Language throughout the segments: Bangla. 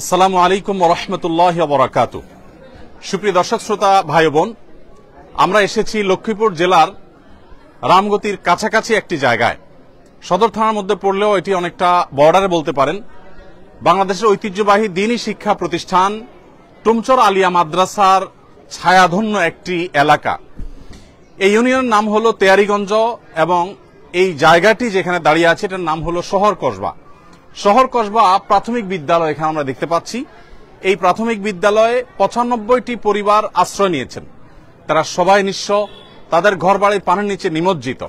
আসসালামু আলাইকুম ওয়া রাহমাতুল্লাহি ওয়া বারাকাতুহু। সুপ্রিয় দর্শক শ্রোতা ভাই বোন, আমরা এসেছি লক্ষ্মীপুর জেলার রামগতির কাছাকাছি একটি জায়গায়। সদর থানার মধ্যে পড়লেও এটি অনেকটা বর্ডারে বলতে পারেন। বাংলাদেশের ঐতিহ্যবাহী দ্বীনি শিক্ষা প্রতিষ্ঠান টুমচর আলিয়া মাদ্রাসার ছায়াধন্য একটি এলাকা। এই ইউনিয়নের নাম হলো তেয়ারিগঞ্জ এবং এই জায়গাটি যেখানে দাঁড়িয়ে আছে এটার নাম হলো শহর কসবা। শহর কসবা প্রাথমিক বিদ্যালয় এখানে আমরা দেখতে পাচ্ছি। এই প্রাথমিক বিদ্যালয়ে ৯৫টি পরিবার আশ্রয় নিয়েছেন। তারা সবাই নিঃস্ব, তাদের ঘরবাড়ি পানির নিচে নিমজ্জিত।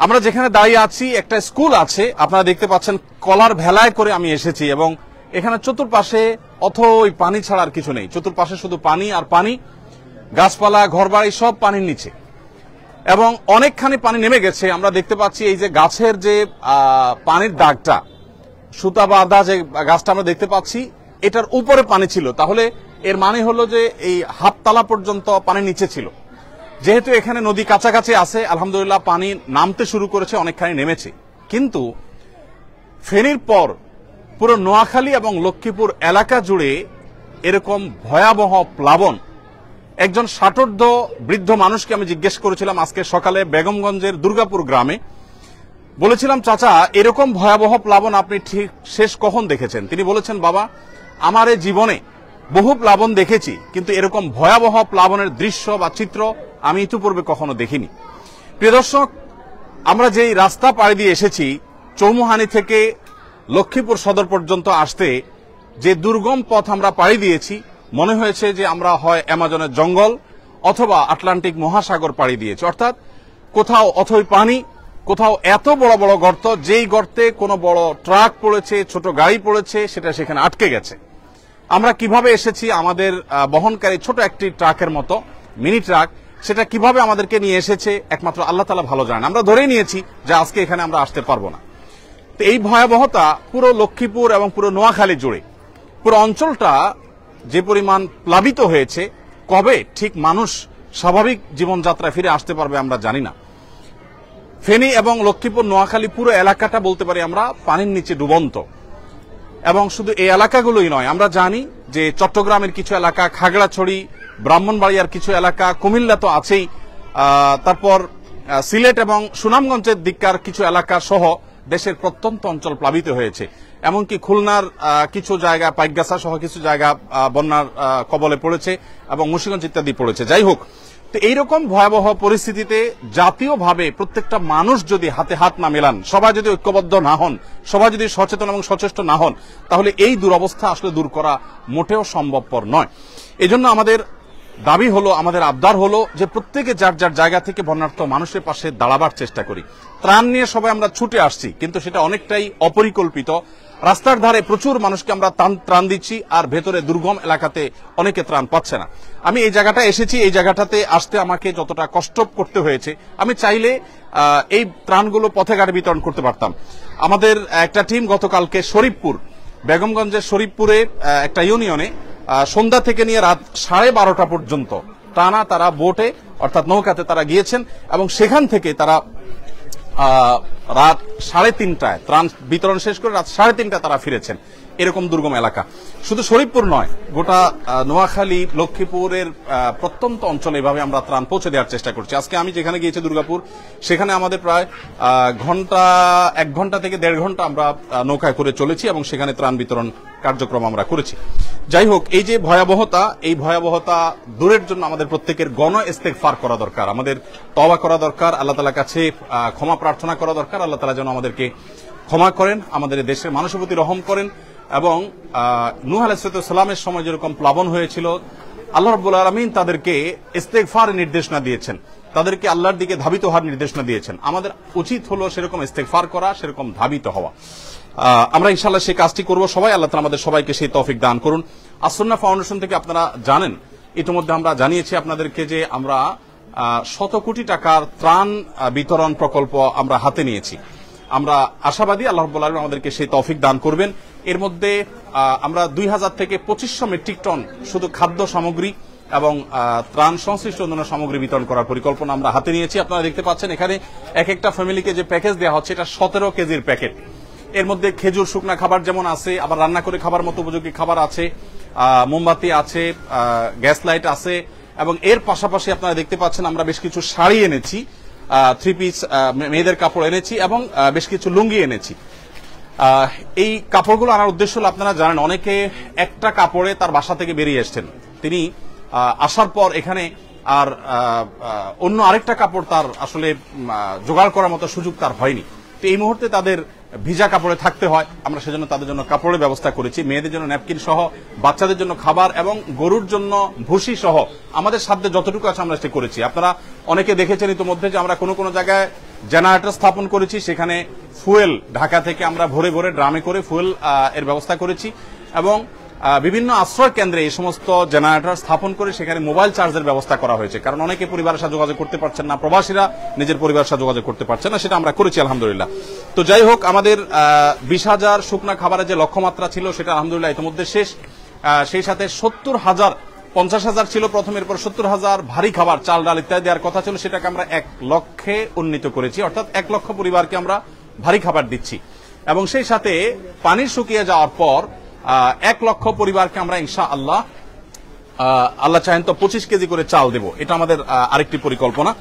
আমরা যেখানে দাঁড়িয়ে আছি একটা স্কুল আছে, আপনারা দেখতে পাচ্ছেন কলার ভেলায় করে আমি এসেছি এবং এখানে চতুর্পাশে অথই পানি ছাড়া আর কিছু নেই। চতুর্পাশে শুধু পানি আর পানি, গাছপালা, ঘরবাড়ি সব পানির নিচে এবং অনেকখানি পানি নেমে গেছে। আমরা দেখতে পাচ্ছি এই যে গাছের যে পানির দাগটা, সুতা বাঁধা যে গাছটা আমরা দেখতে পাচ্ছি, এটার উপরে পানি ছিল। তাহলে এর মানে হলো যে এই হাততলা পর্যন্ত পানি নিচে ছিল। যেহেতু এখানে নদী কাছাকাছি আছে, আলহামদুলিল্লাহ পানি নামতে শুরু করেছে, অনেকখানি নেমেছে। কিন্তু ফেনীর পর পুরো নোয়াখালী এবং লক্ষ্মীপুর এলাকা জুড়ে এরকম ভয়াবহ প্লাবন। একজন ষাটোর্ধ্ব বৃদ্ধ মানুষকে আমি জিজ্ঞেস করেছিলাম আজকে সকালে বেগমগঞ্জের দুর্গাপুর গ্রামে। বলেছিলাম, চাচা এরকম ভয়াবহ প্লাবন আপনি ঠিক শেষ কখন দেখেছেন? তিনি বলেছেন, বাবা আমার এই জীবনে বহু প্লাবন দেখেছি, কিন্তু এরকম ভয়াবহ প্লাবনের দৃশ্য বা চিত্র আমি ইতিপূর্বে কখনো দেখিনি। প্রিয় দর্শক, আমরা যেই রাস্তা পাড়ি দিয়ে এসেছি, চৌমুহানি থেকে লক্ষ্মীপুর সদর পর্যন্ত আসতে যে দুর্গম পথ আমরা পাড়ি দিয়েছি, মনে হয়েছে যে আমরা হয় অ্যামাজনের জঙ্গল অথবা আটলান্টিক মহাসাগর পাড়ি দিয়েছি। অর্থাৎ কোথাও অথই পানি, কোথাও এত বড় বড় গর্ত, যেই গর্তে কোনো বড় ট্রাক পড়েছে, ছোট গাড়ি পড়েছে, সেটা সেখানে আটকে গেছে। আমরা কিভাবে এসেছি, আমাদের বহনকারী ছোট একটি ট্রাকের মতো মিনি ট্রাক, সেটা কিভাবে আমাদেরকে নিয়ে এসেছে একমাত্র আল্লাহ তাআলা ভালো জানেন। আমরা ধরেই নিয়েছি যে আজকে এখানে আমরা আসতে পারবো না। তো এই ভয়াবহতা পুরো লক্ষ্মীপুর এবং পুরো নোয়াখালী জুড়ে, পুরো অঞ্চলটা যে পরিমাণ প্লাবিত হয়েছে, কবে ঠিক মানুষ স্বাভাবিক জীবনযাত্রায় ফিরে আসতে পারবে আমরা জানি না। ফেনী এবং লক্ষ্মীপুর নোয়াখালী পুরো এলাকাটা বলতে পারি আমরা পানির নিচে ডুবন্ত। এবং শুধু এই এলাকাগুলোই নয়, আমরা জানি যে চট্টগ্রামের কিছু এলাকা, খাগড়াছড়ি, ব্রাহ্মণবাড়িয়ার কিছু এলাকা, কুমিল্লা তো আছেই, তারপর সিলেট এবং সুনামগঞ্জের দিককার কিছু এলাকা সহ দেশের প্রত্যন্ত অঞ্চল প্লাবিত হয়েছে। এমনকি খুলনার কিছু জায়গা, পাইকগাছা সহ কিছু জায়গা বন্যার কবলে পড়েছে এবং মুন্সিগঞ্জ ইত্যাদি পড়েছে। যাই হোক, তো এইরকম ভয়াবহ পরিস্থিতিতে জাতীয়ভাবে প্রত্যেকটা মানুষ যদি হাতে হাত না মেলান, সবাই যদি ঐক্যবদ্ধ না হন, সবাই যদি সচেতন এবং সচেষ্ট না হন, তাহলে এই দুরবস্থা আসলে দূর করা মোটেও সম্ভবপর নয়। এজন্য আমাদের দাবি হলো, আমাদের আবদার হলো যে প্রত্যেকে যার যার জায়গা থেকে বন্যার্ত মানুষের পাশে দাঁড়াবার চেষ্টা করি। ত্রাণ নিয়ে সবাই আমরা ছুটে আসছি, কিন্তু সেটা অনেকটাই অপরিকল্পিত। রাস্তার ধারে প্রচুর মানুষকে আমরা ত্রাণ দিচ্ছি, আর ভেতরে দুর্গম এলাকাতে অনেকে ত্রাণ পাচ্ছে না। আমি এই জায়গাটা এসেছি, এই জায়গাটাতে আসতে আমাকে যতটা কষ্ট করতে হয়েছে, আমি চাইলে এই ত্রাণগুলো পথে ঘাটে বিতরণ করতে পারতাম। আমাদের একটা টিম গতকালকে শরীফপুর, বেগমগঞ্জের শরীফপুরে একটা ইউনিয়নে সন্ধ্যা থেকে নিয়ে রাত 12:30 পর্যন্ত টানা তারা বোটে অর্থাৎ নৌকাতে তারা গিয়েছেন এবং সেখান থেকে তারা রাত 3:30টায় ত্রাণ বিতরণ শেষ করে রাত 3:30টায় তারা ফিরেছেন। এরকম দুর্গম এলাকা শুধু শরীফপুর নয়, গোটা নোয়াখালী, লক্ষ্মীপুরের প্রত্যন্ত অঞ্চলে এভাবে আমরা ত্রাণ পৌঁছে দেওয়ার চেষ্টা করছি। আজকে আমি যেখানে গিয়েছি দুর্গাপুর, সেখানে আমাদের প্রায় 1 ঘন্টা থেকে 1.5 ঘন্টা আমরা নৌকায় করে চলেছি এবং সেখানে ত্রাণ বিতরণ কার্যক্রম আমরা করেছি। যাই হোক, এই যে ভয়াবহতা, এই ভয়াবহতা দূরের জন্য আমাদের প্রত্যেকের গণ ইস্তেগফার করা দরকার, আমাদের তওবা করা দরকার, আল্লাহ তাআলার কাছে ক্ষমা প্রার্থনা করা দরকার। আল্লাহ তাআলা যেন আমাদেরকে ক্ষমা করেন, আমাদের দেশের মানুষের প্রতি রহম করেন এবং নূহ আলাইহিস সালামের সময় যেরকম প্লাবন হয়েছিল, আল্লাহ রাব্বুল আলামিন তাদেরকে ইস্তেগফার নির্দেশনা দিয়েছেন, তাদেরকে আল্লাহর দিকে ধাবিত হওয়ার নির্দেশনা দিয়েছেন। আমাদের উচিত হলো সেরকম ইস্তেগফার করা, সেরকম ধাবিত হওয়া। আমরা ইনশাআল্লাহ সেই কাজটি করব সবাই। আল্লাহ তাআলা আমাদের সবাইকে সেই তৌফিক দান করুন। আসুন্নাহ ফাউন্ডেশন থেকে আপনারা জানেন, ইতিমধ্যে আমরা জানিয়েছি আপনাদেরকে যে আমরা 100 কোটি টাকার ত্রাণ বিতরণ প্রকল্প আমরা হাতে নিয়েছি। আমরা আশাবাদী আল্লাহ রাব্বুল আলামিন আমাদেরকে সেই তৌফিক দান করবেন। এর মধ্যে আমরা 2000 থেকে 2500 মেট্রিক টন শুধু খাদ্য সামগ্রী এবং ত্রাণ সংশ্লিষ্ট অন্যান্য সামগ্রী বিতরণ করার পরিকল্পনা আমরা হাতে নিয়েছি। আপনারা দেখতে পাচ্ছেন এখানে এক একটা ফ্যামিলিকে যে প্যাকেজ দেওয়া হচ্ছে, এটা 17 কেজির প্যাকেট। এর মধ্যে খেজুর শুকনা খাবার যেমন আছে, আবার রান্না করে খাবার মতো উপযোগী খাবার আছে, মোমবাতি আছে, গ্যাস লাইট আছে, এবং এর পাশাপাশি আপনারা দেখতে পাচ্ছেন আমরা বেশ কিছু শাড়ি এনেছি, 3 পিস মেয়েদের কাপড় এনেছি, এবং বেশ কিছু লুঙ্গি এনেছি। এই কাপড়গুলো আনার উদ্দেশ্য হলো, আপনারা জানেন অনেকে একটা কাপড়ে তার বাসা থেকে বেরিয়ে এসছেন, তিনি আসার পর এখানে আর অন্য আরেকটা কাপড় তার আসলে জোগাড় করার মতো সুযোগ তার হয়নি। তো এই মুহূর্তে তাদের ভিজা কাপড়ে থাকতে হয়, আমরা সেজন্য তাদের জন্য কাপড়ের ব্যবস্থা করেছি, মেয়েদের জন্য ন্যাপকিন সহ, বাচ্চাদের জন্য খাবার এবং গরুর জন্য ভুসি সহ আমাদের সাধ্যে যতটুকু আছে আমরা সেটা করেছি। আপনারা অনেকে দেখেছেন ইতিমধ্যে যে আমরা কোনো জায়গায় জেনারেটর স্থাপন করেছি, সেখানে ফুয়েল ঢাকা থেকে আমরা ভরে ভরে ড্রামে করে ফুয়েল এর ব্যবস্থা করেছি, এবং বিভিন্ন আশ্রয় কেন্দ্রে এই সমস্ত জেনারেটর স্থাপন করে সেখানে মোবাইল চার্জের ব্যবস্থা করা হয়েছে, কারণ অনেকে পরিবারের সাথে যোগাযোগ করতে পারছেন না, প্রবাসীরা নিজের পরিবারের সাথে যোগাযোগ করতে পারছেন না, সেটা আমরা করেছি আলহামদুলিল্লাহ। তো যাই হোক, আমাদের 20,000 শুকনা খাবারের যে লক্ষ্যমাত্রা ছিল সেটা আলহামদুলিল্লাহ ইতিমধ্যে শেষ। সেই সাথে 70,000, 50,000 ছিল প্রথম, এরপর 70,000 ভারী খাবার, চাল ডাল ইত্যাদি দেওয়ার কথা ছিল, সেটাকে আমরা 1 লক্ষে উন্নীত করেছি, অর্থাৎ 1 লক্ষ পরিবারকে আমরা ভারী খাবার দিচ্ছি। এবং সেই সাথে পানি শুকিয়ে যাওয়ার পর 1 লক্ষ পরিবারকে আমরা ইনশাআল্লাহ আল্লাহ চাহেন তো 25 কেজি করে চাল দেব, এটা আমাদের আরেকটি পরিকল্পনা।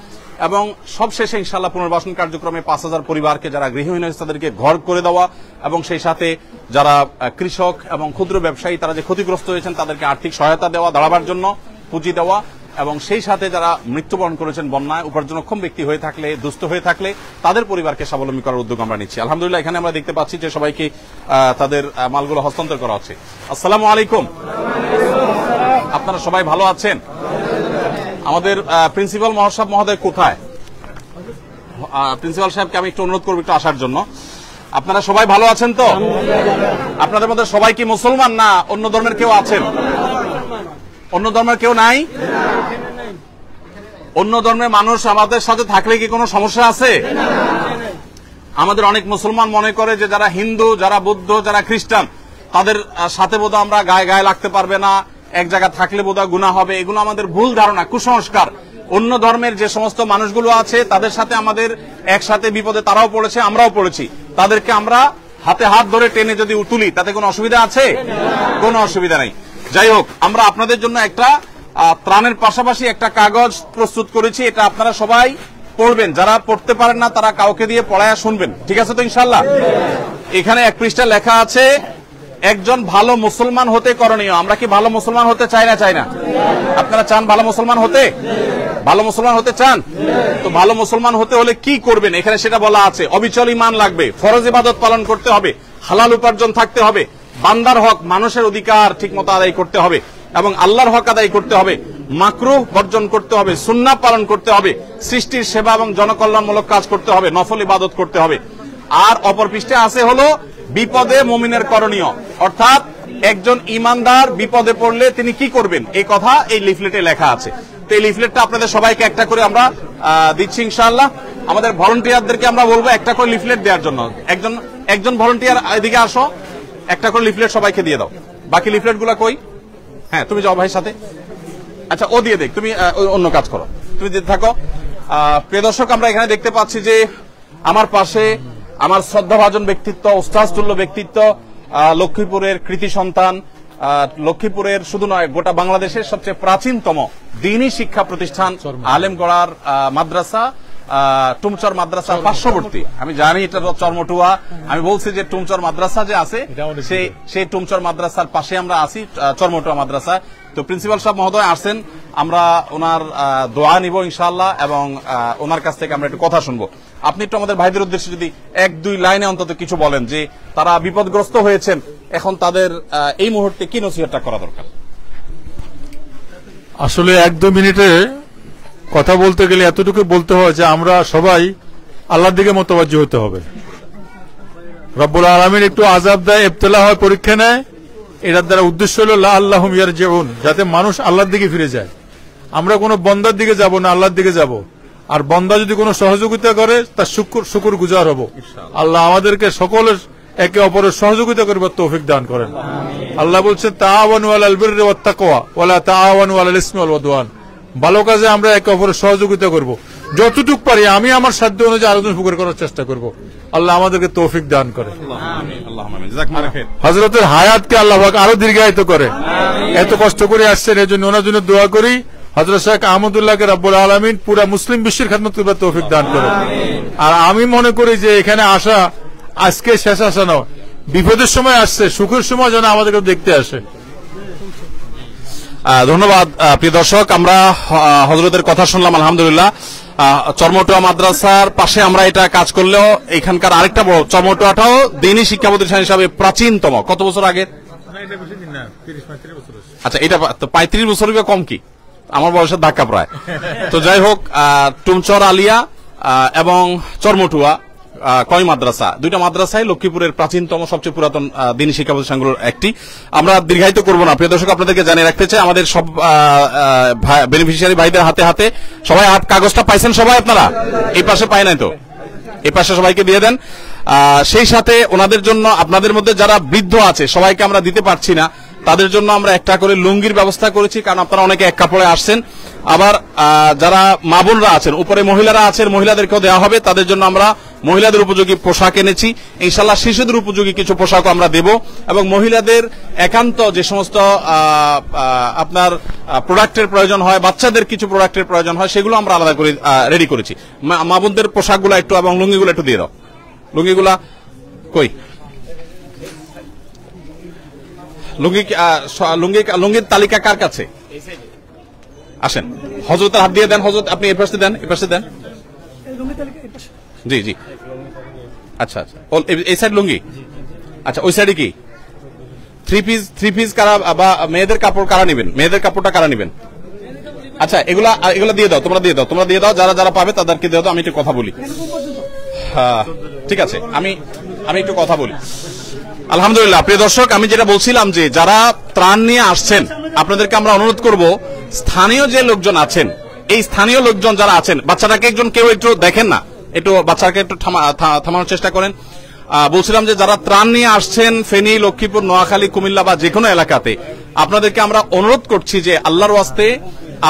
এবং সবশেষে ইনশাআল্লাহ পুনর্বাসন কার্যক্রমে 5,000 পরিবারকে, যারা গৃহহীন হয়েছে তাদেরকে ঘর করে দেওয়া, এবং সেই সাথে যারা কৃষক এবং ক্ষুদ্র ব্যবসায়ী তারা যে ক্ষতিগ্রস্ত হয়েছেন তাদেরকে আর্থিক সহায়তা দেওয়া, দাঁড়াবার জন্য পুঁজি দেওয়া, এবং সেই সাথে যারা মৃত্যুবরণ করেছেন বন্যায়, উপার্জনক্ষম ব্যক্তি হয়ে থাকলে, দুস্থ হয়ে থাকলে তাদের পরিবারকে স্বাবলম্বী করার উদ্যোগ আমরা নিচ্ছি। আলহামদুলিল্লাহ এখানে আমরা দেখতে পাচ্ছি যে সবাইকে তাদের মালগুলো হস্তান্তর করা হচ্ছে। আসসালামু আলাইকুম, আপনারা সবাই ভালো আছেন? আমাদের প্রিন্সিপাল মহোদয় কোথায়? প্রিন্সিপাল সাহেবকে আমি একটু অনুরোধ করবো একটু আসার জন্য। আপনারা সবাই ভালো আছেন তো? আপনাদের মধ্যে সবাই কি মুসলমান, না অন্য ধর্মের কেউ আছেন? অন্য ধর্মের কেউ নাই? অন্য ধর্মের মানুষ আমাদের সাথে থাকলে কি কোনো সমস্যা আছে? আমাদের অনেক মুসলমান মনে করে যে যারা হিন্দু, যারা বৌদ্ধ, যারা খ্রিস্টান তাদের সাথে বোধহয় আমরা গায়ে গায়ে লাগতে পারবে না, এক জায়গা থাকলে বোধহয় গুনাহ হবে। এগুলো আমাদের ভুল ধারণা, কুসংস্কার। অন্য ধর্মের যে সমস্ত মানুষগুলো আছে তাদের সাথে আমাদের একসাথে বিপদে তারাও পড়েছে, আমরাও পড়েছি, তাদেরকে আমরা হাতে হাত ধরে টেনে যদি তুলি তাতে কোনো অসুবিধা আছে? কোনো অসুবিধা নেই। যাই হোক, আমরা আপনাদের জন্য একটা ত্রাণের পাশাপাশি একটা কাগজ প্রস্তুত করেছি, এটা আপনারা সবাই পড়বেন, যারা পড়তে পারেন না তারা কাউকে দিয়ে পড়ায়া শুনবেন, ঠিক আছে তো ইনশাআল্লাহ? এখানে 1 পৃষ্ঠা লেখা আছে, একজন ভালো মুসলমান হতে করণীয়। আমরা কি ভালো মুসলমান হতে চাই না? আপনারা চান ভালো মুসলমান হতে? ভালো মুসলমান হতে চান তো? ভালো মুসলমান হতে হলে কি করবেন এখানে সেটা বলা আছে। অবিচল ঈমান লাগবে, ফরজ ইবাদত পালন করতে হবে, হালাল উপার্জন থাকতে হবে, বান্দার হক মানুষের অধিকার ঠিকমতো আদায় করতে হবে, এবং আল্লাহর হক আদায় করতে হবে, মাকরুহ বর্জন করতে হবে, সুন্নাহ পালন করতে হবে, সৃষ্টির সেবা এবং জনকল্যাণমূলক কাজ করতে হবে, নফল ইবাদত করতে হবে। আর অপর পৃষ্ঠে আছে হলো বিপদে মুমিনের করণীয়, অর্থাৎ একজন ইমানদার বিপদে পড়লে তিনি কি করবেন এই কথা এই লিফলেটে লেখা আছে। তো এই লিফলেটটা আপনাদের সবাইকে একটা করে আমরা দিচ্ছি ইনশাআল্লাহ। আমাদের ভলান্টিয়ারদেরকে আমরা বলবো একটা করে লিফলেট দেওয়ার জন্য। একজন ভলান্টিয়ার এদিকে আসো, একটা করে লিফলেট সবাইকে দিয়ে দাও। বাকি লিফলেট গুলা কই? হ্যাঁ, তুমি যাও ভাইয়ের সাথে। আচ্ছা, ও দিয়ে দেখ, তুমি অন্য কাজ করো, তুমি দিতে থাকো। প্রিয় দর্শক, আমরা এখানে দেখতে পাচ্ছি যে আমার পাশে আমার শ্রদ্ধাভাজন ব্যক্তিত্ব, ওস্তাদতুল্য ব্যক্তিত্ব, লক্ষ্মীপুরের কৃতি সন্তান, লক্ষ্মীপুরের শুধু নয় গোটা বাংলাদেশের সবচেয়ে প্রাচীনতম দ্বীনি শিক্ষা প্রতিষ্ঠান আলেমগড়ার মাদ্রাসা, টুমচর মাদ্রাসা পার্শ্ববর্তী। আমি জানি এটা চরমটুয়া, আমি বলছি যে টুমচর মাদ্রাসা যে আছে সেই টুমচর মাদ্রাসার পাশে আমরা আছি, চরমটুয়া মাদ্রাসা। তো প্রিন্সিপাল সাহেব মহোদয় আসছেন, আমরা ওনার দোয়া নিব ইনশাআল্লাহ, এবং ওনার কাছ থেকে আমরা একটু কথা শুনবো। আপনি একটু আমাদের ভাইদের উদ্দেশ্যে যদি 1-2 লাইনে অন্তত কিছু বলেন যে তারা বিপদগ্রস্ত হয়েছেন, এখন তাদের এই মুহূর্তে কি নসিহতটা করা দরকার? আসলে 1-2 মিনিটে কথা বলতে গেলে এতটুকু বলতে হয় যে আমরা সবাই আল্লাহর দিকে মোতাবাজ্জি হতে হবে। রব্বুল আলামিন একটু আযাব দেয়, ইবতিলা হয়, পরীক্ষা নেয়, এটার দ্বারা উদ্দেশ্য হলো লাআল্লাহুম ইয়ারজিউন, যাতে মানুষ আল্লাহর দিকে ফিরে যায়। আমরা কোনো বন্দার দিকে যাব না, আল্লাহর দিকে যাব। আর বন্দা যদি কোনো সহযোগিতা করে তার শুকর গুজার হব। আল্লাহ আমাদেরকে সকলের একে অপরের সহযোগিতা করবার তৌফিক দান করেন। আল্লাহ বলছেন তাআওয়ানু আলাল বিররি ওয়াত তাকওয়া ওয়ালা তাআওয়ানু আলাল ইসমি ওয়াল উদওয়ান। ভালো কাজে আমরা একে অপরের সহযোগিতা করব, যতটুক পারি আমি আমার সাধ্য অনুযায়ী আলোচনা উপকার করার চেষ্টা করব। আল্লাহ আমাদেরকে তৌফিক দান করে, হযরতের হায়াতকে আল্লাহ পাক আরো দীর্ঘায়িত করে। এত কষ্ট করে আসছেন, এজন্য ওনার জন্য দোয়া করি হযরত শেখ আহমদুল্লাহকে রব্বুল আলামিন পুরা মুসলিম বিশ্বের খেদমত করবার তৌফিক দান করে। আর আমি মনে করি যে এখানে আসা আজকে শেষ আসা নয়, বিপদের সময় আসছে, সুখের সময় যেন আমাদেরকে দেখতে আসে। ধন্যবাদ প্রিয় দর্শক, আমরা হযরতের কথা শুনলাম আলহামদুলিল্লাহ। চরমটুয়া মাদ্রাসার পাশে আমরা এটা কাজ করলেও এখানকার আরেকটা বড় চরমটুয়াটাও দ্বীনি শিক্ষা প্রতিষ্ঠান হিসাবে প্রাচীনতম। কত বছর আগে? আচ্ছা, এটা 35 বছর কম কি? আমার বয়সের ধাক্কা প্রায়। তো যাই হোক, টুমচর আলিয়া এবং চরমটুয়া কয় মাদ্রাসা, দুইটা মাদ্রাসায় লক্ষ্মীপুরের প্রাচীনতম সবচেয়ে পুরাতন দ্বীনি শিক্ষা প্রতিষ্ঠানগুলোর একটি। আমরা দীর্ঘায়িত করব না, প্রিয় দর্শক আপনাদেরকে জানিয়ে রাখতে চাই আমাদের সব বেনিফিশিয়ারি ভাইদের হাতে হাতে সবাই হাত কাগজটা পাইছেন সবাই? আপনারা এই পাশে পাই নাই তো? এই পাশে সবাইকে দিয়ে দেন। সেই সাথে ওনাদের জন্য আপনাদের মধ্যে যারা বৃদ্ধ আছে সবাইকে আমরা দিতে পারছি না, তাদের জন্য আমরা একটা করে লুঙ্গির ব্যবস্থা করেছি, কারণ আপনারা অনেকে এক কাপড়ে আসছেন। আবার যারা মা বোনরা আছেন, উপরে মহিলারা আছেন, মহিলাদেরকেও দেওয়া হবে। তাদের জন্য আমরা মহিলাদের উপযোগী পোশাক এনেছি, ইনশাআল্লাহ শিশুদের উপযোগী কিছু পোশাকও আমরা দেব। এবং মহিলাদের একান্ত যে সমস্ত আপনার প্রোডাক্টের প্রয়োজন হয়, বাচ্চাদের কিছু প্রোডাক্টের প্রয়োজন হয়, সেগুলো আমরা আলাদা করে রেডি করেছি। মা বোনদের পোশাকগুলো একটু এবং লুঙ্গিগুলো একটু দিয়ে দাও। লুঙ্গিগুলা কই? লুঙ্গির তালিকা কার কাছে? আসেন, হযরতের হাত দিয়ে দেন। হযরত আপনি এই পাশে দেন, এই পাশে দেন। জি জি, আচ্ছা আচ্ছা, এই সাইড লুঙ্গি। আচ্ছা, ওই সাইডে কি থ্রি পিস কারা বা মেয়েদের কাপড় কারা নেবেন? মেয়েদের কাপড়টা কারা নেবেন? আচ্ছা, এগুলা দিয়ে দাও, তোমরা দিয়ে দাও, যারা যারা পাবে তাদেরকে দিয়ে দাও। আমি একটু কথা বলি। হ্যাঁ ঠিক আছে, আমি একটু কথা বলি। আলহামদুলিল্লাহ প্রিয় দর্শক, আমি যেটা বলছিলাম যে যারা ত্রাণ নিয়ে আসছেন আপনাদেরকে আমরা অনুরোধ করব, স্থানীয় যে লোকজন আছেন, এই স্থানীয় লোকজন যারা আছেন, বাচ্চাটাকে কেউ একটু দেখেন না, একটু বাচ্চাকে একটু থামানোর চেষ্টা করেন। বলছিলাম যে যারা ত্রাণ নিয়ে আসছেন ফেনী, লক্ষ্মীপুর, নোয়াখালী, কুমিল্লা বা যে কোনো এলাকাতে, আপনাদেরকে আমরা অনুরোধ করছি যে আল্লাহর ওয়াস্তে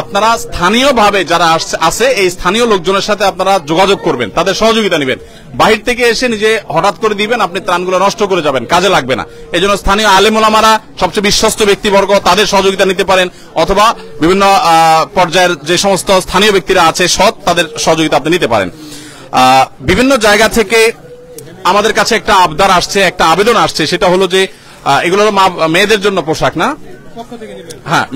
আপনারা স্থানীয়ভাবে যারা আছে এই স্থানীয় লোকজনের সাথে আপনারা যোগাযোগ করবেন, তাদের সহযোগিতা নেবেন। বাহির থেকে এসে নিজে হঠাৎ করে দিবেন, আপনি ত্রাণগুলো নষ্ট করে যাবেন, কাজে লাগবে না। এই জন্য স্থানীয় আলেম ওলামারা, সবচেয়ে বিশ্বস্ত ব্যক্তিবর্গ, তাদের সহযোগিতা নিতে পারেন, অথবা বিভিন্ন পর্যায়ের যে সমস্ত স্থানীয় ব্যক্তিরা আছে সৎ, তাদের সহযোগিতা আপনি নিতে পারেন। বিভিন্ন জায়গা থেকে আমাদের কাছে একটা আবদার আসছে, একটা আবেদন আসছে, সেটা হলো যে এগুলো মেয়েদের জন্য পোশাক না? হ্যাঁ,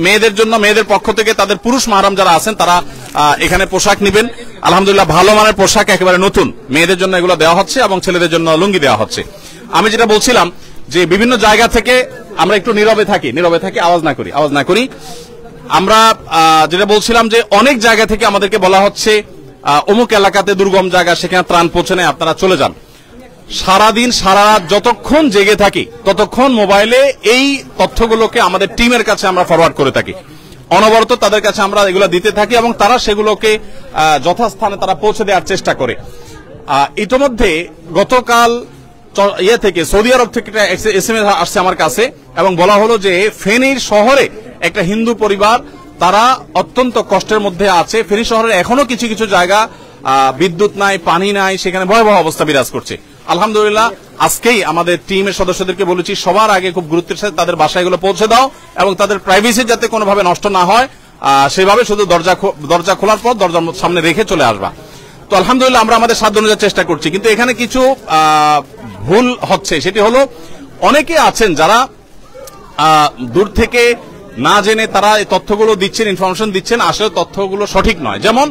মেয়েদের জন্য, মেয়েদের পক্ষ থেকে তাদের পুরুষ মাহরাম যারা আছেন তারা এখানে পোশাক নেবেন। আলহামদুলিল্লাহ ভালো মানের পোশাক, একেবারে নতুন, মেয়েদের জন্য এগুলো দেওয়া হচ্ছে এবং ছেলেদের জন্য লুঙ্গি দেওয়া হচ্ছে। আমি যেটা বলছিলাম যে বিভিন্ন জায়গা থেকে আমরা একটু নীরবে থাকি, আওয়াজ না করি। আমরা যেটা বলছিলাম যে অনেক জায়গা থেকে আমাদেরকে বলা হচ্ছে অমুক এলাকাতে দুর্গম জায়গা, সেখানে ত্রাণ পৌঁছে নেয়, আপনারা চলে যান। সারাদিন সারা রাত যতক্ষণ জেগে থাকি ততক্ষণ মোবাইলে এই তথ্যগুলোকে আমাদের টিমের কাছে আমরা ফরওয়ার্ড করে থাকি, অনবরত তাদের কাছে আমরা এগুলো দিতে থাকি এবং তারা সেগুলোকে যথাস্থানে তারা পৌঁছে দেওয়ার চেষ্টা করে। ইতোমধ্যে গতকাল থেকে সৌদি আরব থেকে একটা এসএমএস আসছে আমার কাছে এবং বলা হলো যে ফেনীর শহরে একটা হিন্দু পরিবার, তারা অত্যন্ত কষ্টের মধ্যে আছে। ফেনী শহরের এখনো কিছু কিছু জায়গা বিদ্যুৎ নাই, পানি নাই, সেখানে ভয়াবহ অবস্থা বিরাজ করছে। আলহামদুলিল্লাহ আজকেই আমাদের টিমের সদস্যদেরকে বলেছি সবার আগে খুব গুরুত্বের সাথে তাদের বাসায়গুলো পৌঁছে দাও এবং তাদের প্রাইভেসি যাতে কোনোভাবে নষ্ট না হয়, সেভাবে শুধু দরজা খোলার পর দরজার সামনে রেখে চলে আসবা। তো আলহামদুলিল্লাহ আমরা আমাদের সাধ্য অনুযায়ী চেষ্টা করছি, কিন্তু এখানে কিছু ভুল হচ্ছে। সেটি হলো অনেকে আছেন যারা দূর থেকে না জেনে তারা এই তথ্যগুলো দিচ্ছেন, ইনফরমেশন দিচ্ছেন, আসলে তথ্যগুলো সঠিক নয়। যেমন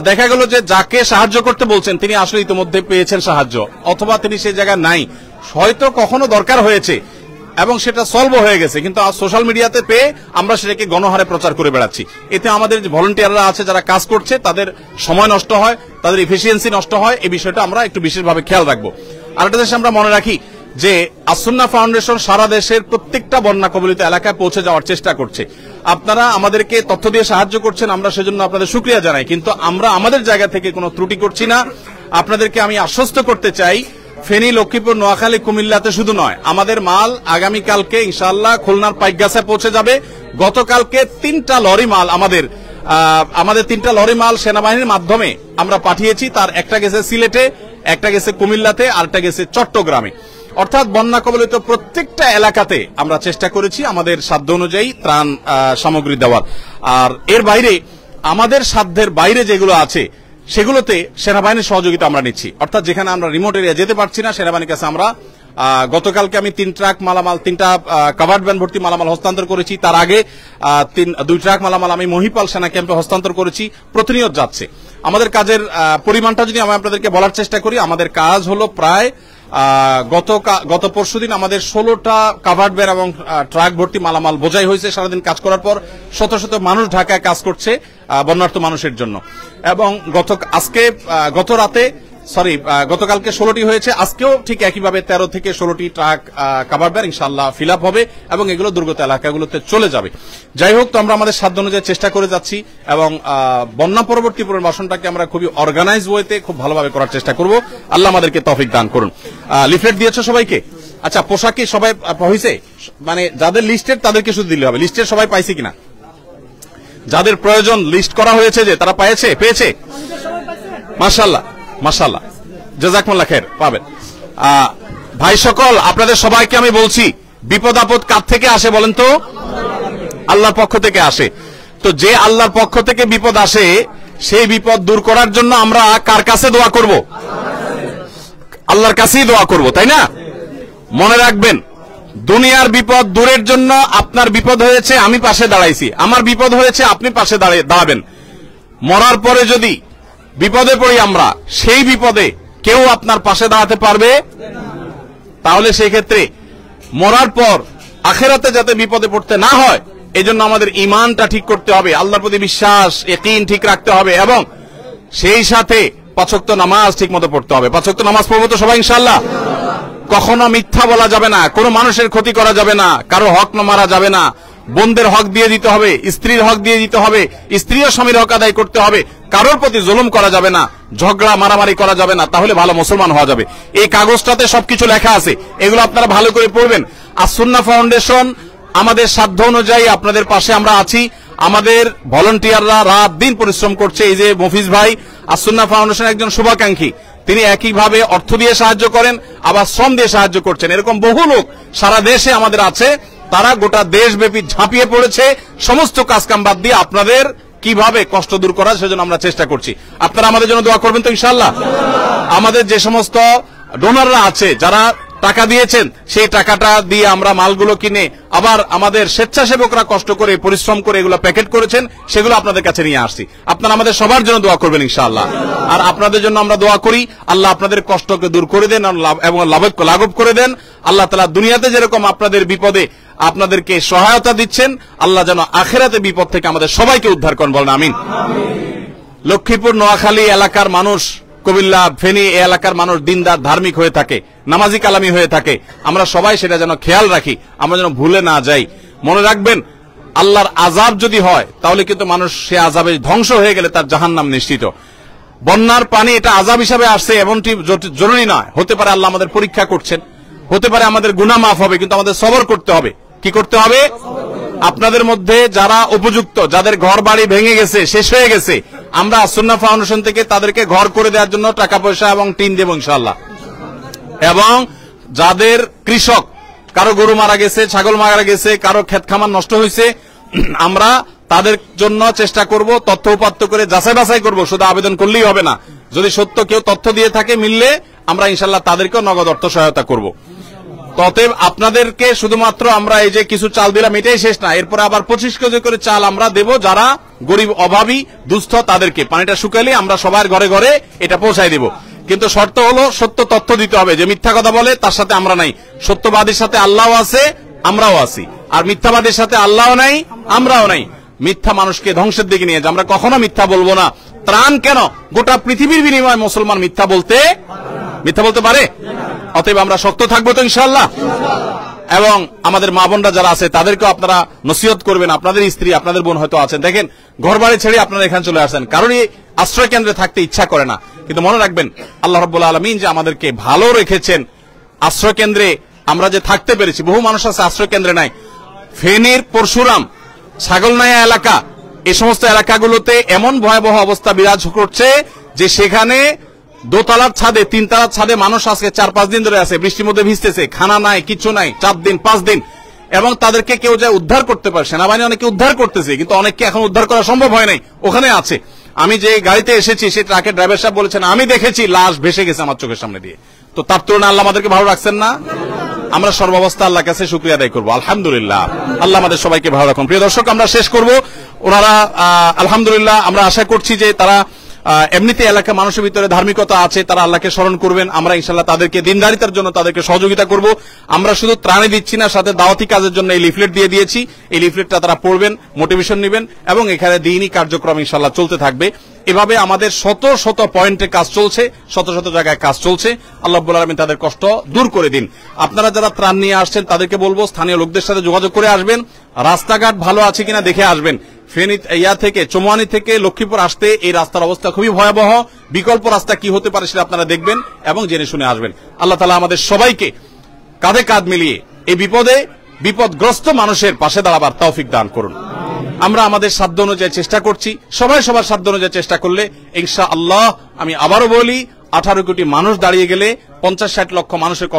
দেখা গেল যে যাকে সাহায্য করতে বলছেন তিনি আসলে ইতিমধ্যে পেয়েছেন সাহায্য, অথবা তিনি সেই জায়গায় নাই, হয়তো কখনো দরকার হয়েছে এবং সেটা সলভ হয়ে গেছে, কিন্তু সোশ্যাল মিডিয়াতে পেয়ে আমরা সেটাকে গণহারে প্রচার করে বেড়াচ্ছি। এতে আমাদের যে ভলান্টিয়াররা আছে যারা কাজ করছে তাদের সময় নষ্ট হয়, তাদের এফিসিয়েন্সি নষ্ট হয়। এই বিষয়টা আমরা একটু বিশেষভাবে খেয়াল রাখবো। আরেকটা জিনিস আমরা মনে রাখি যে আসুন্নাহ ফাউন্ডেশন সারা দেশের প্রত্যেকটা বন্যা কবলিত এলাকায় পৌঁছে যাওয়ার চেষ্টা করছে। আপনারা আমাদেরকে তথ্য দিয়ে সাহায্য করছেন, আমরা সেজন্য আপনাদের শুকরিয়া জানাই, কিন্তু আমরা আমাদের জায়গা থেকে কোনো ত্রুটি করছি না। আপনাদেরকে আমি আশ্বস্ত করতে চাই, ফেনী, লক্ষ্মীপুর, নোয়াখালী, কুমিল্লাতে শুধু নয়, আমাদের মাল আগামীকালকে ইনশাআল্লাহ খুলনার পাইকগাছায় পৌঁছে যাবে। গতকালকে 3টা লরি মাল আমাদের আমাদের 3টা লরি মাল সেনাবাহিনীর মাধ্যমে আমরা পাঠিয়েছি। তার একটা গেছে সিলেটে, একটা গেছে কুমিল্লাতে, আরেকটা গেছে চট্টগ্রামে। অর্থাৎ বন্যা কবলিত প্রত্যেকটা এলাকাতে আমরা চেষ্টা করেছি আমাদের সাধ্য অনুযায়ী ত্রাণ সামগ্রী দেওয়ার। আর এর বাইরে আমাদের সাধ্যের বাইরে যেগুলো আছে সেগুলোতে সেনাবাহিনীর সহযোগিতা আমরা নিচ্ছি। অর্থাৎ যেখানে আমরা রিমোট এরিয়া যেতে পারছি না, সেনাবাহিনীর কাছে আমরা গতকালকে আমি 3 ট্রাক মালামাল, 3টা কাভার্ড ভ্যান ভর্তি মালামাল হস্তান্তর করেছি। তার আগে 2 ট্রাক মালামাল আমি মহিপাল সেনা ক্যাম্পে হস্তান্তর করেছি। প্রতিনিয়ত যাচ্ছে। আমাদের কাজের পরিমাণটা যদি আমি আপনাদেরকে বলার চেষ্টা করি, আমাদের কাজ হলো প্রায় গত পরশুদিন আমাদের 16টা কাভার্ড ভ্যান এবং ট্রাক ভর্তি মালামাল বোঝাই হয়েছে। সারাদিন কাজ করার পর শত শত মানুষ ঢাকায় কাজ করছে বন্যার্ত মানুষের জন্য। এবং গতকালকে 16টি হয়েছে, আজকেও ঠিক একইভাবে 13 থেকে 16টি ট্রাক কাভার্ড ভ্যান ইনশাআল্লাহ ফিল আপ হবে এবং এগুলো দুর্গত এলাকাগুলোতে চলে যাবে। যাই হোক, তো আমরা আমাদের সাধ্য অনুযায়ী চেষ্টা করে যাচ্ছি এবং বন্যা পরবর্তী পুনর্বাসনটাকে আমরা খুবই অর্গানাইজ ওয়েতে খুব ভালোভাবে করার চেষ্টা করব। আল্লাহ আমাদেরকে তৌফিক দান করুন। লিফলেট দিয়েছো সবাইকে? আচ্ছা, পোশাক কি সবাই হয়েছে? মানে যাদের লিস্টেড তাদেরকে শুধু দিলে হবে, লিস্টের সবাই পাইছে কিনা? যাদের প্রয়োজন লিস্ট করা হয়েছে যে তারা পেয়েছে? মাশাআল্লাহ মাশাআল্লাহ, জাযাকুমুল্লাহ খায়ের, পাবেন। ভাই সকল, আপনাদের সবাইকে আমি বলছি, বিপদ আপদ কার থেকে আসে বলেন তো? আল্লাহর পক্ষ থেকে আসে। তো যে আল্লাহর পক্ষ থেকে বিপদ আসে, সেই বিপদ দূর করার জন্য আমরা কার কাছে দোয়া করব? আল্লাহর কাছেই দোয়া করব, তাই না? মনে রাখবেন, দুনিয়ার বিপদ দূরের জন্য আপনার বিপদ হয়েছে, আমি পাশে দাঁড়াইছি। আমার বিপদ হয়েছে, আপনি পাশে দাঁড়াবেন। মরার পরে যদি বিপদে পড়ি আমরা, সেই বিপদে কেউ আপনার পাশে দাঁড়াতে পারবে? তাহলে সেই ক্ষেত্রে মরার পর আখিরাতে যাতে বিপদে পড়তে না হয়, এজন্য আমাদের ঈমানটা ঠিক করতে হবে, আল্লাহর প্রতি বিশ্বাস ইয়াকিন ঠিক রাখতে হবে এবং সেই সাথে 5 ওয়াক্ত নামাজ ঠিকমতো পড়তে হবে। 5 ওয়াক্ত নামাজ পড়বো তো সবাই ইনশাআল্লাহ? কখনো মিথ্যা বলা যাবে না, কোনো মানুষের ক্ষতি করা যাবে না, কারো হক মারা যাবে না, বোনদের হক দিয়ে দিতে হবে, স্ত্রীর হক দিয়ে দিতে হবে, স্ত্রীও স্বামীর হক আদায় করতে হবে, কারোর প্রতি জুলুম করা যাবে না, ঝগড়া মারামারি করা যাবে না, তাহলে ভালো মুসলমান হওয়া যাবে। এই কাগজটাতে সবকিছু লেখা আছে, এগুলো আপনারা ভালো করে পড়বেন। আর সুন্নাহ ফাউন্ডেশন আমাদের সাধ্য অনুযায়ী আপনাদের পাশে আমরা আছি। আমাদের ভলান্টিয়াররা রাত দিন পরিশ্রম করছে। এই যে মফিজ ভাই আর সুন্নাহ ফাউন্ডেশন একজন শুভাকাঙ্ক্ষী, তিনি একইভাবে অর্থ দিয়ে সাহায্য করেন, আবার শ্রম দিয়ে সাহায্য করছেন। এরকম বহু লোক সারা দেশে আমাদের আছে, তারা গোটা দেশব্যাপী ঝাঁপিয়ে পড়েছে সমস্ত কাজকাম বাদ দিয়ে আপনাদের কিভাবে কষ্ট দূর করা, সেজন্য আমরা চেষ্টা করছি। আপনারা আমাদের জন্য দোয়া করবেন তো ইনশাআল্লাহ? আমাদের যে সমস্ত ডোনাররা আছে, যারা টাকা দিয়েছেন, সেই টাকাটা দিয়ে আমরা মালগুলো কিনে, আবার আমাদের স্বেচ্ছাসেবকরা কষ্ট করে পরিশ্রম করে এগুলো প্যাকেট করেছেন, সেগুলো আপনাদের কাছে নিয়ে আসছি। আপনারা আমাদের সবার জন্য দোয়া করবেন ইনশাআল্লাহ। আর আপনাদের জন্য আমরা দোয়া করি, আল্লাহ আপনাদের কষ্টকে দূর করে দেন এবং লাঘব করে দেন। আল্লাহ তাআলা দুনিয়াতে যেরকম আপনাদের বিপদে আপনাদেরকে সহায়তা দিচ্ছেন, আল্লাহ যেন আখিরাতে বিপদ থেকে আমাদের সবাইকে উদ্ধার করেন, বলেন আমিন। লক্ষ্মীপুর নোয়াখালী এলাকার মানুষ, কুমিল্লা ফেনী এই এলাকার মানুষ দিনদার ধার্মিক হয়ে থাকে, নামাজি কালামি হয়ে থাকে। আমরা সবাই সেটা যেন খেয়াল রাখি, আমরা যেন ভুলে না যাই। মনে রাখবেন, আল্লাহর আযাব যদি হয় তাহলে কিন্তু মানুষ সে আযাবে ধ্বংস হয়ে গেলে তার জাহান্নাম নিশ্চিত। বন্যার পানি এটা আযাব হিসাবে আসছে এমনটি জরুরি নয়, হতে পারে আল্লাহ আমাদের পরীক্ষা করছেন, হতে পারে আমাদের গুনাহ মাফ হবে, কিন্তু আমাদের সবর করতে হবে। কি করতে হবে? আপনাদের মধ্যে যারা উপযুক্ত, যাদের ঘর বাড়ি ভেঙে গেছে, শেষ হয়ে গেছে, আমরা সুন্নাহ ফাউন্ডেশন থেকে তাদেরকে ঘর করে দেওয়ার জন্য টাকা পয়সা এবং টিন দেব ইনশাআল্লাহ। এবং যাদের কৃষক, কারো গরু মারা গেছে, ছাগল মারা গেছে, কারো ক্ষেত খামার নষ্ট হয়েছে, আমরা তাদের জন্য চেষ্টা করব, তথ্য উপাত্ত করে যাচাই বাছাই করব। শুধু আবেদন করলেই হবে না, যদি সত্য কেউ তথ্য দিয়ে থাকে, মিললে আমরা ইনশাআল্লাহ তাদেরকেও নগদ অর্থ সহায়তা করব। ততএব আপনাদেরকে শুধুমাত্র আমরা এই যে কিছু চাল দিলাম এটাই শেষ না, এরপরে আবার 25 কেজি করে চাল আমরা দেব যারা গরিব, অভাবী, দুস্থ, তাদেরকে পানিটা শুকাইলে আমরা সবার ঘরে ঘরে এটা পৌঁছায় দেব। কিন্তু শর্ত হলো সত্য তথ্য দিতে হবে। যে মিথ্যা কথা বলে তার সাথে আমরা নাই, সত্যবাদীর সাথে আল্লাহ আছে, আমরাও আছি, আর মিথ্যাবাদীর সাথে আল্লাহ নাই, আমরাও নাই। মিথ্যা মানুষকে ধ্বংসের দিকে নিয়ে যায়। আমরা কখনো মিথ্যা বলবো না। ত্রাণ কেন, গোটা পৃথিবীর বিনিময়ে মুসলমান মিথ্যা বলতে পারে? অতএব আমরা শক্ত থাকবো তো ইনশাআল্লাহ। এবং আমাদের মা বোনরা যারা আছে তাদেরকেও আপনারা নসিহত করবেন। আপনাদের স্ত্রী, আপনাদের বোন হয়তো আছেন, দেখেন ঘর বাড়ি ছেড়ে আপনারা এখানে চলে আসেন, কারণ এই আশ্রয় কেন্দ্রে থাকতে ইচ্ছা করে না। কিন্তু মনে রাখবেন, আল্লাহ রাব্বুল আলামিন যে আমাদেরকে ভালো রেখেছেন, আশ্রয় কেন্দ্রে আমরা যে থাকতে পেরেছি। বহু মানুষ আছে আশ্রয় কেন্দ্রে নাই। ফেনীর পরশুরাম, ছাগলনাইয়া এলাকা, এই সমস্ত এলাকাগুলোতে এমন ভয়াবহ অবস্থা বিরাজ করছে যে সেখানে দোতলার ছাদে, 3 তলার ছাদে মানুষ আজকে 4-5 দিন ধরে আছে, বৃষ্টির মধ্যে ভিজতেছে, খানা নাই, কিছু নাই, 4 দিন 5 দিন, এবং তাদেরকে কেউ যায় উদ্ধার করতে পারে। সেনাবাহিনী অনেকে উদ্ধার করতেছে, কিন্তু অনেককে এখন উদ্ধার করা সম্ভব হয় নাই, ওখানে আছে। আমি যে গাড়িতে এসেছি সেই ট্রাকের ড্রাইভার সাহেব বলেছেন আমি দেখেছি লাশ ভেসে গেছে আমার চোখের সামনে দিয়ে। তো তার তুলনায় আল্লাহ আমাদেরকে ভালো রাখছেন না? আমরা সর্বাবস্থা আল্লাহর কাছে শুকরিয়া আদায় করবো, আলহামদুলিল্লাহ। আল্লাহ আমাদের সবাইকে ভালো রাখুন। প্রিয় দর্শক, আমরা শেষ করব। ওনারা আলহামদুলিল্লাহ, আমরা আশা করছি যে তারা এমনিতে এলাকা মানুষের ভিতরে ধার্মিকতা আছে, তারা আল্লাহকে স্মরণ করবেন। আমরা ইনশাআল্লাহ তাদেরকে দিনদারিতার জন্য তাদেরকে সহযোগিতা করব। আমরা শুধু ত্রাণে দিচ্ছি না, সাথে দাওয়াতি কাজের জন্য এই লিফলেট দিয়ে দিয়েছি। এই লিফলেটটা তারা পড়বেন, মোটিভেশন নেবেন, এবং এখানে দ্বীনি কার্যক্রম ইনশাআল্লাহ চলতে থাকবে। এভাবে আমাদের শত শত পয়েন্টে কাজ চলছে, শত শত জায়গায় কাজ চলছে। আল্লাহ রাব্বুল আলামিন তাদের কষ্ট দূর করে দিন। আপনারা যারা ত্রাণ নিয়ে আসছেন তাদেরকে বলবো স্থানীয় লোকদের সাথে যোগাযোগ করে আসবেন, রাস্তাঘাট ভালো আছে কিনা দেখে আসবেন। ফেনী থেকে চৌমুহানী থেকে লক্ষ্মীপুর আসতে এই রাস্তার অবস্থা খুবই ভয়াবহ। বিকল্প রাস্তা কি হতে পারে সেটা আপনারা দেখবেন এবং জেনে শুনে আসবেন। আল্লাহ তাআলা আমাদের সবাইকে কাঁধে কাঁধ মিলিয়ে এই বিপদগ্রস্ত মানুষের পাশে দাঁড়াবার তৌফিক দান করুন। আমরা আমাদের সাধ্য অনুযায়ী চেষ্টা করছি, সবাই সবার সাধ্য অনুযায়ী চেষ্টা করলে ইনশাআল্লাহ, আমি আবারও বলি, 18 কোটি মানুষ দাঁড়িয়ে গেলে 50-60 লক্ষ মানুষের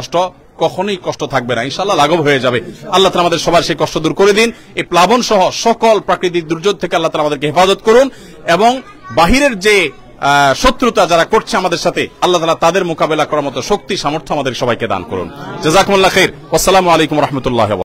কখনোই কষ্ট থাকবে না, ইনশাআল্লাহ লাঘব হয়ে যাবে। আল্লাহ তাআলা আমাদের সবার সেই কষ্ট দূর করে দিন। এই প্লাবন সহ সকল প্রাকৃতিক দুর্যোগ থেকে আল্লাহ তাআলা আমাদেরকে হেফাজত করুন, এবং বাহিরের যে শত্রুতা যারা করছে আমাদের সাথে, আল্লাহ তাআলা তাদের মোকাবেলা করার মতো শক্তি সামর্থ্য আমাদের সবাইকে দান করুন। জাযাকুমুল্লাহ খাইর। আসসালামু আলাইকুম ওয়া রাহমাতুল্লাহি ওয়া বারাকাতুহু।